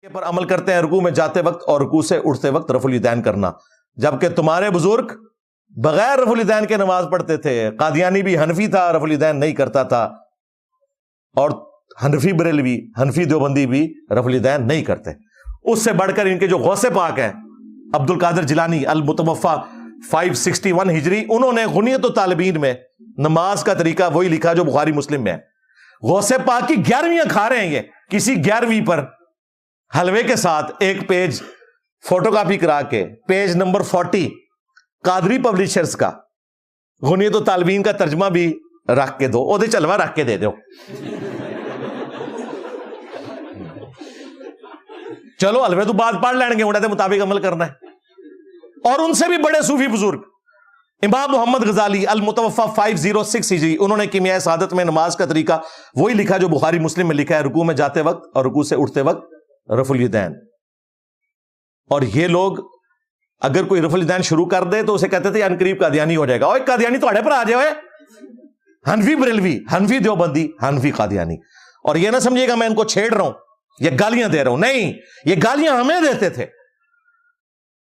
پر عمل کرتے ہیں رکوع میں جاتے وقت اور رکوع سے اٹھتے وقت رفع الیدین کرنا، جبکہ تمہارے بزرگ بغیر رفع الیدین کے نماز پڑھتے تھے۔ قادیانی بھی حنفی تھا، رفع الیدین نہیں کرتا تھا، اور حنفی بریلوی، حنفی دیوبندی بھی رفع الیدین نہیں کرتے۔ اس سے بڑھ کر ان کے جو غوث پاک ہیں عبد القادر جیلانی المتوفی 561 ہجری، انہوں نے غنیت الطالبین میں نماز کا طریقہ وہی لکھا جو بخاری مسلم میں ہے۔ غوث پاک کی 11ویں کھا رہے ہیں، یہ کسی 11ویں پر حلوے کے ساتھ ایک پیج فوٹو کاپی کرا کے، پیج نمبر 40 قادری پبلشرز کا غنیت الطالبین کا ترجمہ بھی رکھ کے دو، اودے چلوا رکھ کے دے دو۔ چلو حلوے تو بعد پڑھ لیں گے، انہیں دے مطابق عمل کرنا ہے۔ اور ان سے بھی بڑے صوفی بزرگ امام محمد غزالی المتوفی 506 ہجری، انہوں نے کیمیائے سعادت میں نماز کا طریقہ وہی لکھا جو بخاری مسلم میں لکھا ہے، رکوع میں جاتے وقت اور رکوع سے اٹھتے وقت رفع الیدین۔ اور یہ لوگ اگر کوئی رفع الیدین شروع کر دے تو اسے کہتے تھے ان قریب قادیانی ہو جائے گا۔ اوے قادیانی تھوڑے پر آ جائے، حنفی بریلوی، حنفی دیوبندی، حنفی قادیانی۔ اور یہ نہ سمجھیے گا میں ان کو چھیڑ رہا ہوں، یہ گالیاں دے رہا ہوں، نہیں، یہ گالیاں ہمیں دیتے تھے۔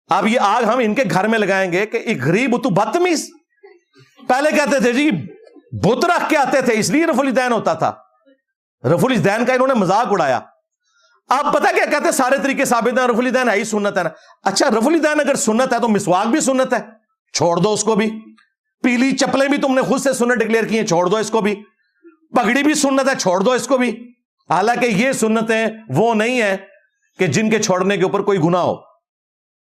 اب یہ آگ ہم ان کے گھر میں لگائیں گے کہ ایک غریب تو بدتمیز، پہلے کہتے تھے جی بت رکھ کے آتے تھے اس لیے رفع الیدین ہوتا تھا۔ رفع الیدین کا انہوں نے مذاق اڑایا۔ آپ پتہ کیا کہتے ہیں؟ سارے طریقے ثابت ہیں، رفع الیدین ہے ہی سنت ہے نا۔ اچھا رفع الیدین اگر سنت ہے تو مسواک بھی سنت ہے، چھوڑ دو اس کو بھی۔ پیلی چپلیں بھی تم نے خود سے سنت ڈکلیئر کی ہیں، چھوڑ دو اس کو بھی۔ پگڑی بھی سنت ہے، چھوڑ دو اس کو بھی۔ حالانکہ یہ سنتیں وہ نہیں ہیں کہ جن کے چھوڑنے کے اوپر کوئی گناہ ہو۔